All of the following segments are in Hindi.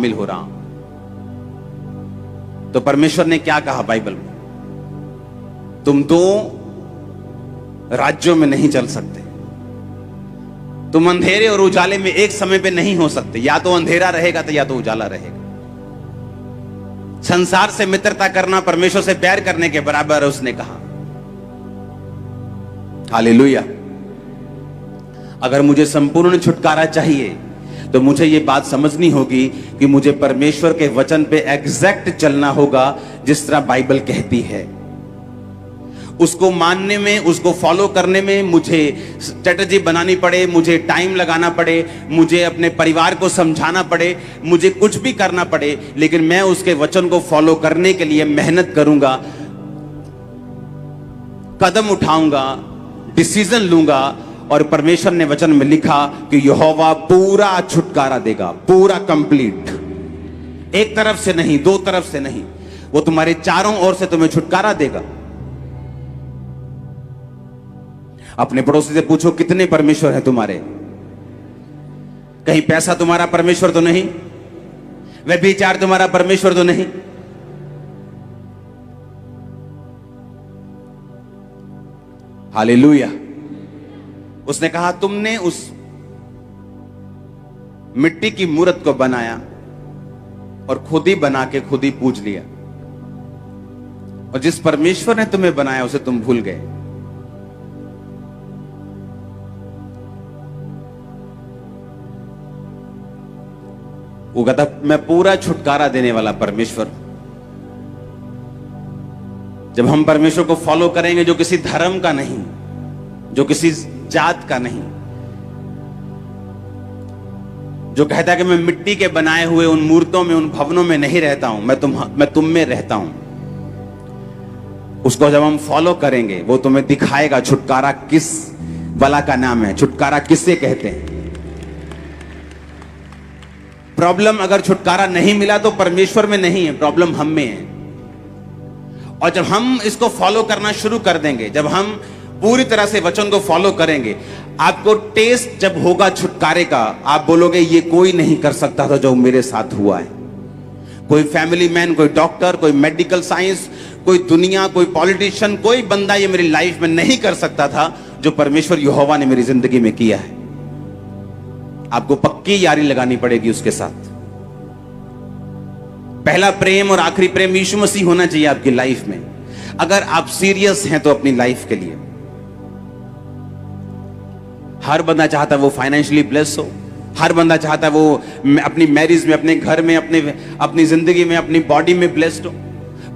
शामिल हो रहा हूं। तो परमेश्वर ने क्या कहा बाइबल में? तुम दो राज्यों में नहीं चल सकते, तुम अंधेरे और उजाले में एक समय पे नहीं हो सकते। या तो अंधेरा रहेगा तो या तो उजाला रहेगा। संसार से मित्रता करना परमेश्वर से प्यार करने के बराबर है, उसने कहा। हालेलुया। अगर मुझे संपूर्ण छुटकारा चाहिए तो मुझे यह बात समझनी होगी कि मुझे परमेश्वर के वचन पे एग्जैक्ट चलना होगा, जिस तरह बाइबल कहती है। उसको मानने में, उसको फॉलो करने में मुझे स्ट्रेटजी बनानी पड़े, मुझे टाइम लगाना पड़े, मुझे अपने परिवार को समझाना पड़े, मुझे कुछ भी करना पड़े, लेकिन मैं उसके वचन को फॉलो करने के लिए मेहनत करूंगा, कदम उठाऊंगा, डिसीजन लूंगा। और परमेश्वर ने वचन में लिखा कि यहोवा पूरा छुटकारा देगा, पूरा कंप्लीट। एक तरफ से नहीं, दो तरफ से नहीं, वो तुम्हारे चारों ओर से तुम्हें छुटकारा देगा। अपने पड़ोसी से पूछो, कितने परमेश्वर हैं तुम्हारे? कहीं पैसा तुम्हारा परमेश्वर तो नहीं? व्यभिचार तुम्हारा परमेश्वर तो नहीं? हालेलुया। उसने कहा, तुमने उस मिट्टी की मूरत को बनाया और खुद ही बना के खुद ही पूज लिया, और जिस परमेश्वर ने तुम्हें बनाया उसे तुम भूल गए। वो कहता, मैं पूरा छुटकारा देने वाला परमेश्वर। जब हम परमेश्वर को फॉलो करेंगे, जो किसी धर्म का नहीं, जो किसी जात का नहीं, जो कहता है कि मैं मिट्टी के बनाए हुए उन मूर्तों में, उन भवनों में नहीं रहता हूं, मैं तुम में रहता हूं, उसको जब हम फॉलो करेंगे, वो तुम्हें दिखाएगा छुटकारा किस बला का नाम है, छुटकारा किससे कहते हैं। प्रॉब्लम अगर छुटकारा नहीं मिला तो परमेश्वर में नहीं है, प्रॉब्लम हम में है। और जब हम इसको फॉलो करना शुरू कर देंगे, जब हम पूरी तरह से वचन को फॉलो करेंगे, आपको टेस्ट जब होगा छुटकारे का, आप बोलोगे ये कोई नहीं कर सकता था जो मेरे साथ हुआ है। कोई फैमिली मैन, कोई डॉक्टर, कोई मेडिकल साइंस, कोई दुनिया, कोई पॉलिटिशियन, कोई बंदा ये मेरी लाइफ में नहीं कर सकता था जो परमेश्वर यहोवा ने मेरी जिंदगी में किया है। आपको पक्की यारी लगानी पड़ेगी उसके साथ। पहला प्रेम और आखिरी प्रेम यीशु मसीह होना चाहिए आपकी लाइफ में, अगर आप सीरियस हैं तो अपनी लाइफ के लिए। हर बंदा चाहता है वो फाइनेंशियली ब्लेस हो, हर बंदा चाहता है वो अपनी मैरिज में, अपने घर में, अपनी जिंदगी में, अपनी बॉडी में ब्लेस्ड हो।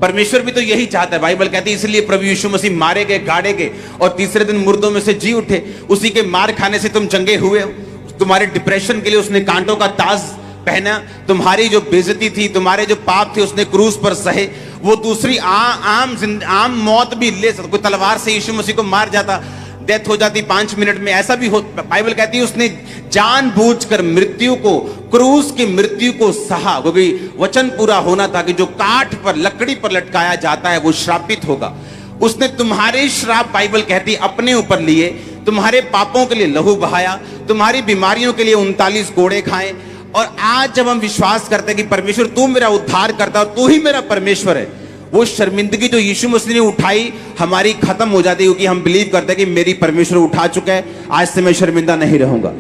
परमेश्वर भी तो यही चाहता है। बाइबल कहती है इसलिए प्रभु यीशु मसीह मारे गए, गाड़े गए और तीसरे दिन मुर्दों में से जी उठे। उसी के मार खाने से तुम चंगे हुए हो। तुम्हारे डिप्रेशन के लिए उसने कांटों का ताज पहना, तुम्हारी जो बेइज्जती थी, तुम्हारे जो पाप थे, उसने क्रूस पर सहे। वो दूसरी आम मौत भी ले सकता। कोई तलवार से यीशु मसीह को मार जाता, डेथ हो जाती 5 मिनट में, ऐसा भी हो। बाइबल कहती है उसने जानबूझकर मृत्यु को, क्रूस की मृत्यु को सहा, क्योंकि वचन पूरा होना था कि जो काठ पर, लकड़ी पर लटकाया जाता है वो श्रापित होगा। उसने तुम्हारे श्राप, बाइबल कहती अपने ऊपर लिए, तुम्हारे पापों के लिए लहू बहाया, तुम्हारी बीमारियों के लिए 39 कोड़े खाए। और आज जब हम विश्वास करते हैं कि परमेश्वर तू मेरा उद्धार करता है, तू ही मेरा परमेश्वर है, वो शर्मिंदगी जो यीशु मसीह ने उठाई हमारी खत्म हो जाती है, क्योंकि हम बिलीव करते हैं कि मेरी परमेश्वर उठा चुका है, आज से मैं शर्मिंदा नहीं रहूंगा।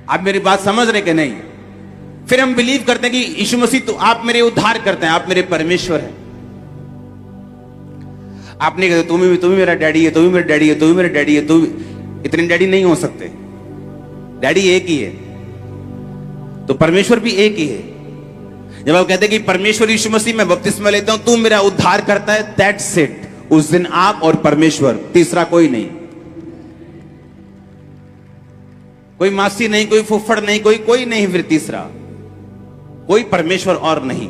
आप मेरी बात समझ रहे कि नहीं? फिर हम बिलीव करते हैं कि यीशु मसीह तो आप मेरे उद्धार करते हैं, आप मेरे परमेश्वर हैं। आप नहीं कहते तुम ही मेरा डैडी है, तुम ही मेरा डैडी है, तुम ही मेरा डैडी है। तुम इतने डैडी नहीं हो सकते, डैडी एक ही है, तो परमेश्वर भी एक ही है। जब आप कहते हैं कि परमेश्वर यीशु मसीह मैं बपतिस्मा लेता हूं, तू मेरा उद्धार करता है, दैट्स इट। उस दिन आप और परमेश्वर, तीसरा कोई नहीं, कोई मासी नहीं, कोई फुफ्फड़ नहीं, कोई नहीं, फिर तीसरा कोई परमेश्वर और नहीं।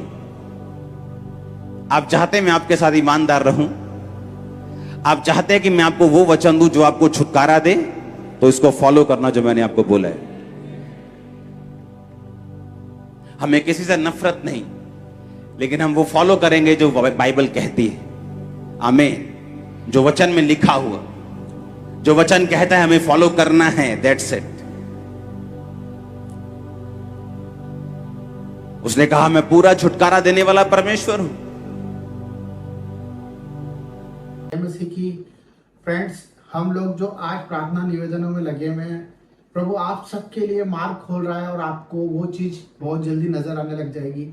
आप चाहते हैं मैं आपके साथ ईमानदार रहूं, आप चाहते हैं कि मैं आपको वो वचन दूं जो आपको छुटकारा दे, तो इसको फॉलो करना जो मैंने आपको बोला है। हमें किसी से नफरत नहीं, लेकिन हम वो फॉलो करेंगे जो बाइबल कहती है। आमीन। जो वचन में लिखा हुआ, जो वचन कहता है हमें फॉलो करना है, दैट्स इट। उसने कहा मैं पूरा छुटकारा देने वाला परमेश्वर हूं। मसीह की फ्रेंड्स, हम लोग जो आज प्रार्थना निवेदनों में लगे हुए हैं, प्रभु आप सबके लिए मार्ग खोल रहा है और आपको वो चीज बहुत जल्दी नजर आने लग जाएगी।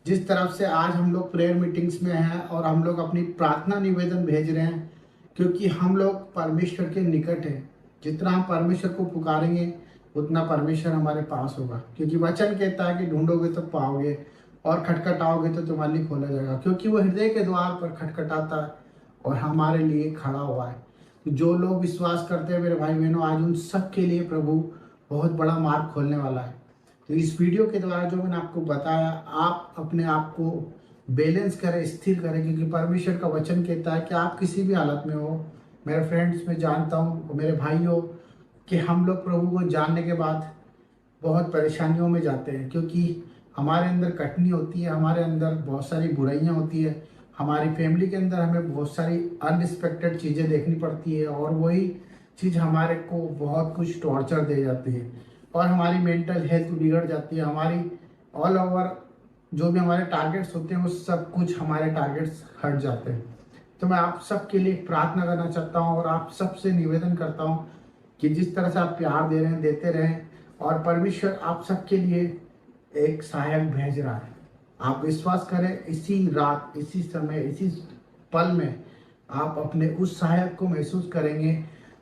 जिस तरफ से आज हम लोग प्रेयर मीटिंग्स में हैं और हम लोग अपनी प्रार्थना निवेदन भेज रहे हैं, क्योंकि हम लोग परमेश्वर के निकट हैं। जितना हम परमेश्वर को पुकारेंगे उतना परमेश्वर हमारे पास होगा, क्योंकि वचन कहता है कि ढूंढोगे तो पाओगे और खटखटाओगे तो तुम्हारे लिए खोला जाएगा, क्योंकि वो हृदय के द्वार पर खटखटाता है और हमारे लिए खड़ा हुआ है। जो लोग विश्वास करते हैं मेरे भाई बहनों, आज उन सब के लिए प्रभु बहुत बड़ा मार्ग खोलने वाला है। तो इस वीडियो के द्वारा जो मैंने आपको बताया, आप अपने आप को बैलेंस करें, स्थिर करें, क्योंकि परमेश्वर का वचन कहता है कि आप किसी भी हालत में हो। मेरे फ्रेंड्स, मैं जानता हूँ मेरे भाइयों कि हम लोग प्रभु को जानने के बाद बहुत परेशानियों में जाते हैं, क्योंकि हमारे अंदर कठिनाई होती है, हमारे अंदर बहुत सारी बुराइयाँ होती है, हमारी फैमिली के अंदर हमें बहुत सारी अनएक्सपेक्टेड चीज़ें देखनी पड़ती है और वही चीज़ हमारे को बहुत कुछ टॉर्चर दे जाती है और हमारी मेंटल हेल्थ बिगड़ जाती है। हमारी ऑल ओवर जो भी हमारे टारगेट्स होते हैं वो सब कुछ हमारे टारगेट्स हट जाते हैं। तो मैं आप सबके लिए प्रार्थना करना चाहता हूँ और आप सबसे निवेदन करता हूँ कि जिस तरह से आप प्यार दे रहे हैं, देते रहें, और परमेश्वर आप सबके लिए एक सहायक भेज रहा है। आप विश्वास करें, इसी रात, इसी समय, इसी पल में आप अपने उस सहायक को महसूस करेंगे।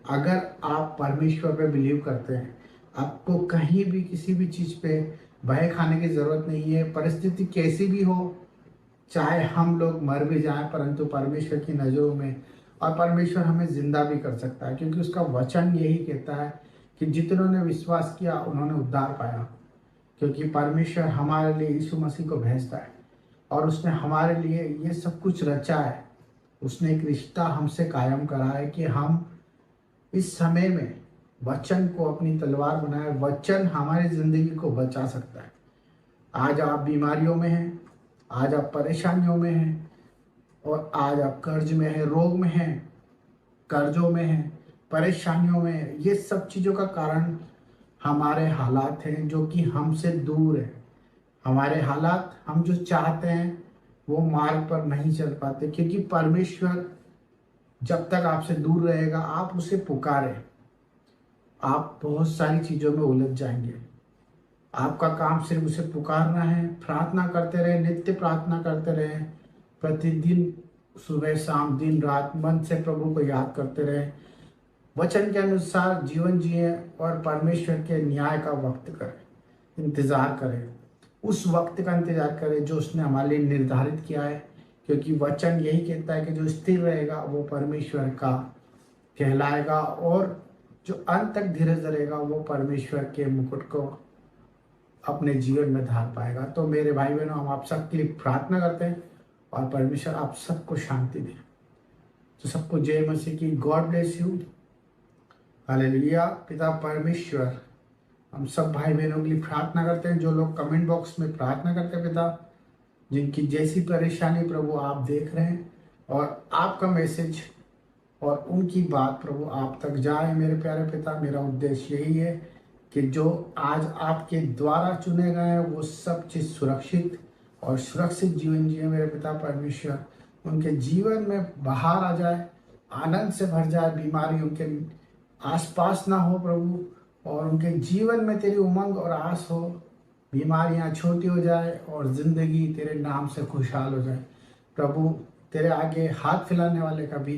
अगर आप परमेश्वर पे बिलीव करते हैं, आपको कहीं भी किसी भी चीज़ पे भय खाने की ज़रूरत नहीं है। परिस्थिति कैसी भी हो, चाहे हम लोग मर भी जाएं, परंतु परमेश्वर की नज़रों में, और परमेश्वर हमें जिंदा भी कर सकता है, क्योंकि उसका वचन यही कहता है कि जितनों ने विश्वास किया उन्होंने उद्धार पाया। क्योंकि परमेश्वर हमारे लिए यीशु मसीह को भेजता है और उसने हमारे लिए ये सब कुछ रचा है। उसने एक रिश्ता हमसे कायम करा है कि हम इस समय में वचन को अपनी तलवार बनाए। वचन हमारी जिंदगी को बचा सकता है। आज आप बीमारियों में हैं, आज आप परेशानियों में हैं, और आज आप कर्ज में हैं, रोग में हैं, कर्जों में हैं, परेशानियों में हैं। ये सब चीज़ों का कारण हमारे हालात हैं जो कि हमसे दूर है। हमारे हालात, हम जो चाहते हैं वो मार्ग पर नहीं चल पाते, क्योंकि परमेश्वर जब तक आपसे दूर रहेगा, आप उसे पुकारें, आप बहुत सारी चीज़ों में उलझ जाएंगे। आपका काम सिर्फ उसे पुकारना है, प्रार्थना करते रहे, नित्य प्रार्थना करते रहे, प्रतिदिन सुबह शाम दिन रात मन से प्रभु को याद करते रहे, वचन के अनुसार जीवन जिए और परमेश्वर के न्याय का वक्त करें, इंतज़ार करें, उस वक्त का इंतज़ार करें जो उसने हमारे लिए निर्धारित किया है। क्योंकि वचन यही कहता है कि जो स्थिर रहेगा वो परमेश्वर का कहलाएगा, और जो अंत तक धीरज धरेगा वो परमेश्वर के मुकुट को अपने जीवन में धार पाएगा। तो मेरे भाई बहनों, हम आप सबके लिए प्रार्थना करते हैं और परमेश्वर आप सबको शांति दे। तो सबको जय मसीह की। God bless you. हालेलुया। पिता परमेश्वर, हम सब भाई बहनों के लिए प्रार्थना करते हैं, जो लोग कमेंट बॉक्स में प्रार्थना करते हैं पिता, जिनकी जैसी परेशानी प्रभु आप देख रहे हैं, और आपका मैसेज और उनकी बात प्रभु आप तक जाए। मेरे प्यारे पिता, मेरा उद्देश्य यही है कि जो आज आपके द्वारा चुने गए हैं वो सब चीज़ सुरक्षित और सुरक्षित जीवन जिए। मेरे पिता परमेश्वर, उनके जीवन में बाहर आ जाए, आनंद से भर जाए, बीमारी उनके आसपास ना हो प्रभु, और उनके जीवन में तेरी उमंग और आस हो, बीमारियां छोटी हो जाए और ज़िंदगी तेरे नाम से खुशहाल हो जाए। प्रभु, तेरे आगे हाथ फैलाने वाले का भी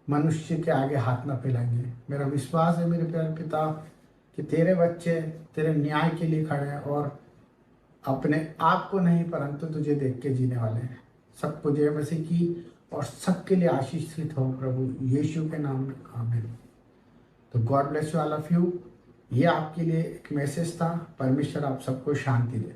मनुष्य के आगे हाथ ना फैलाएंगे। मेरा विश्वास है मेरे प्यारे पिता कि तेरे बच्चे तेरे न्याय के लिए खड़े हैं और अपने आप को नहीं परंतु तुझे देख के जीने वाले हैं। सबको जय मसीह की, और सबके लिए आशीषित हो प्रभु यीशु के नाम में, आमीन। तो God bless you all of you. ये आपके लिए एक मैसेज था। परमेश्वर आप सबको शांति दे।